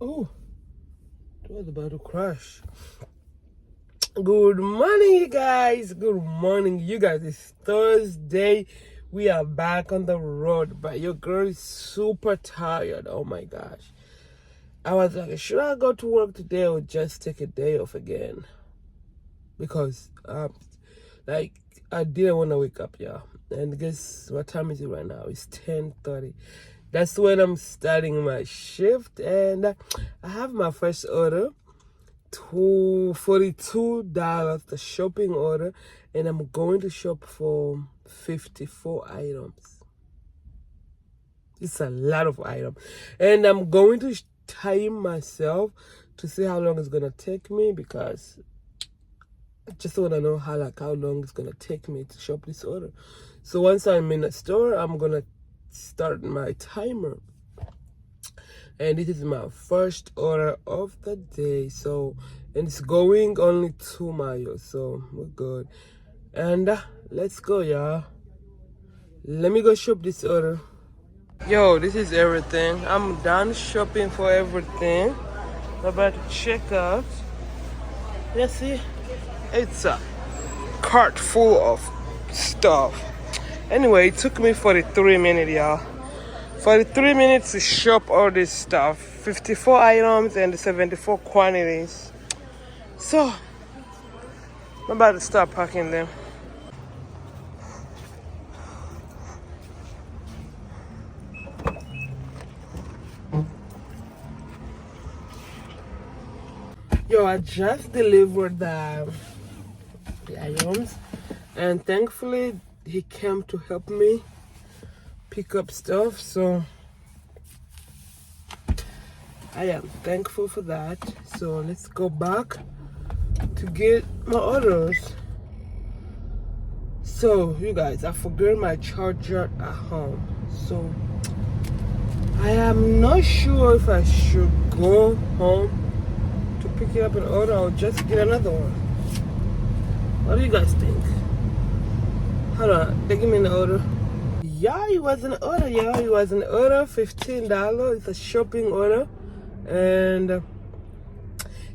Oh, it was about to crash. Good morning, you guys. Good morning, you guys. It's Thursday. We are back on the road, but your girl is super tired. Oh my gosh. I was like, should I go to work today or just take a day off again? Because, like, I didn't want to wake up, yeah. And guess what time is it right now? It's 10:30. That's when I'm starting my shift, and I have my first order, $42, the shopping order, and I'm going to shop for 54 items. It's a lot of items, and I'm going to time myself to see how long it's gonna take me, because I just want to know how long it's gonna take me to shop this order. So once I'm in the store, I'm gonna start my timer, and this is my first order of the day. So, and it's going only 2 miles, so we're good. And let's go, y'all. Let me go shop this order. Yo, this is everything. I'm done shopping for everything. I'm about to check out. You see, it's a cart full of stuff. Anyway, it took me 43 minutes, y'all. 43 minutes to shop all this stuff. 54 items and 74 quantities. So, I'm about to start packing them. Yo, I just delivered the items, and thankfully he came to help me pick up stuff, so I am thankful for that. So let's go back to get my orders. So you guys, I forgot my charger at home, so I am not sure if I should go home to pick it up and order or just get another one. What do you guys think? Hold on, they give me an order. Yeah, it was an order, yeah. It was an order, $15. It's a shopping order, and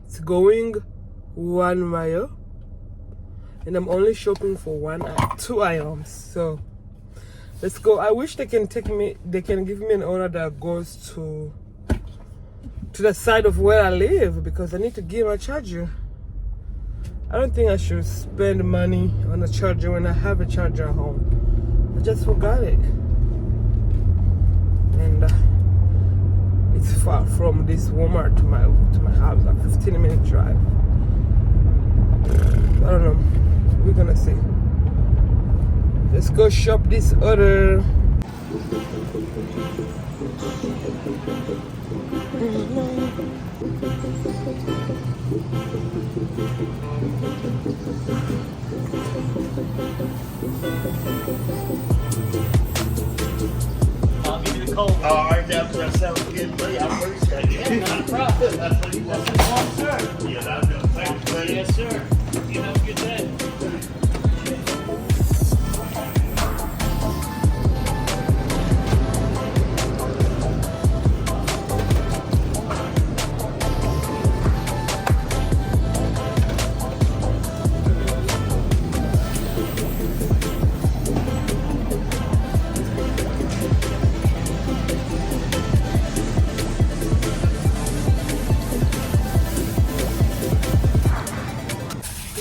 it's going 1 mile, and I'm only shopping for 2 items. So let's go. I wish they can give me an order that goes to the side of where I live, because I need to get my charger. I don't think I should spend money on a charger when I have a charger at home. I just forgot it, and it's far from this Walmart to my house, like 15-minute drive. I don't know. We're gonna see. Let's go shop this order. I'll give you the cold. All right, that sounds good, buddy. I appreciate it. Yeah, not a problem. That's what you want, sir. Yeah, that's good. Thanks, buddy. Yes, sir. You have a good day.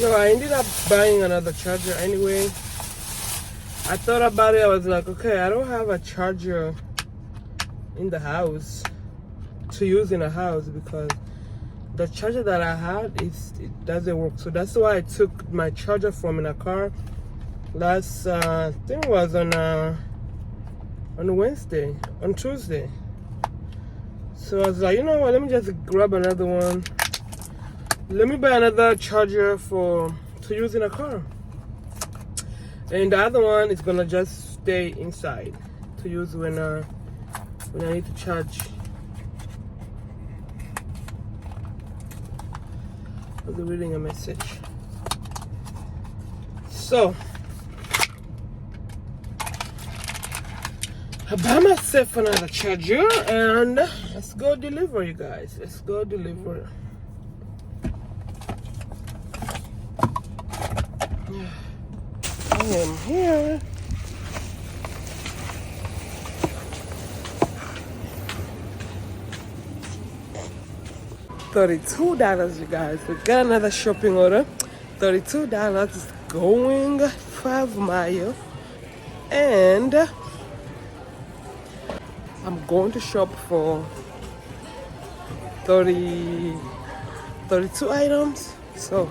No, I ended up buying another charger anyway. I thought about it. I was like, okay, I don't have a charger in the house to use in the house, because the charger that I had, it doesn't work. So that's why I took my charger from in a car last, I think it was on Tuesday. So I was like, you know what, let me just grab another one. Let me buy another charger to use in a car, and the other one is gonna just stay inside to use when I need to charge. I was reading a message. So I buy myself another charger and let's go deliver, you guys. Let's go deliver. I am here. $32, you guys. We got another shopping order. $32 is going 5 miles. And I'm going to shop for 32 items. So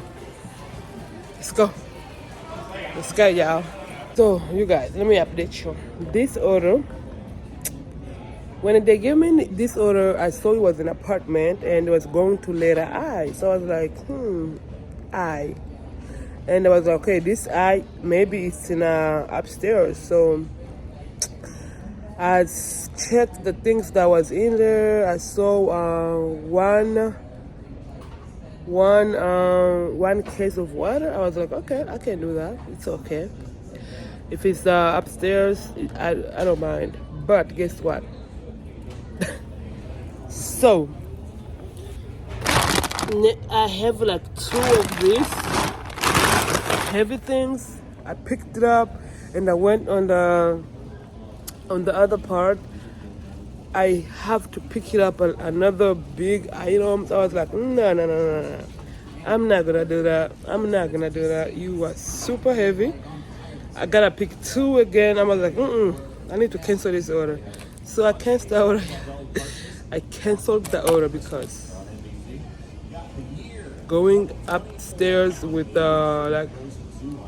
let's go. Let's go, y'all. So you guys, let me update you. This order, when they gave me this order, I saw it was an apartment and it was going to letter I. So I was like, I. And I was like, okay, this I, maybe it's in upstairs. So I checked the things that was in there. I saw one case of water. I was like, okay, I can do that. It's okay. If it's upstairs, I don't mind. But guess what? So I have like 2 of these heavy things. I picked it up and I went on the other part. I have to pick it up another big item. So I was like, no. I'm not gonna do that. You are super heavy. I gotta pick 2 again. I was like, I need to cancel this order. So I canceled the order. I canceled the order because going upstairs with like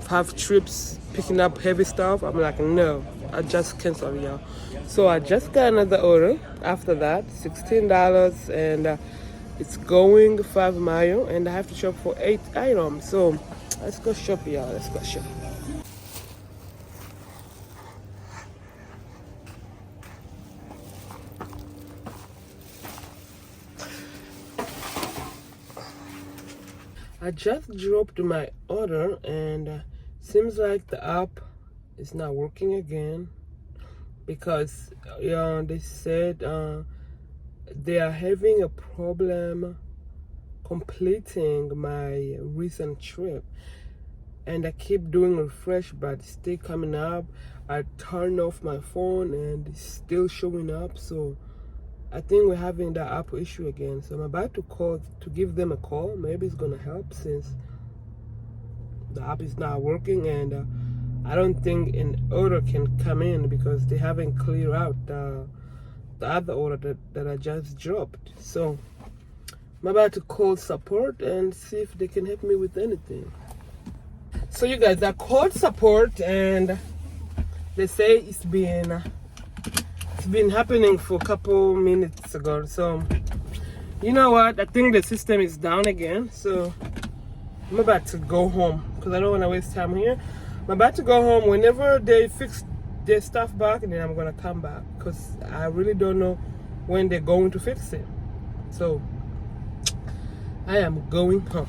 5 trips picking up heavy stuff, I'm like, no, I just canceled, y'all. So I just got another order after that, $16, and it's going 5 miles, and I have to shop for 8 items. So let's go shop, y'all. Let's go shop. I just dropped my order and seems like the app is not working again because they said they are having a problem completing my recent trip, and I keep doing refresh but it's still coming up. I turned off my phone and it's still showing up, so I think we're having that app issue again. So I'm about to call to give them a call. Maybe it's gonna help since the app is not working, and I don't think an order can come in because they haven't cleared out the other order that I just dropped. So I'm about to call support and see if they can help me with anything. So you guys, I called support and they say it's been happening for a couple minutes ago. So you know what, I think the system is down again. So I'm about to go home because I don't want to waste time here. I'm about to go home. Whenever they fix their stuff back, and then I'm gonna come back because I really don't know when they're going to fix it. So I am going home.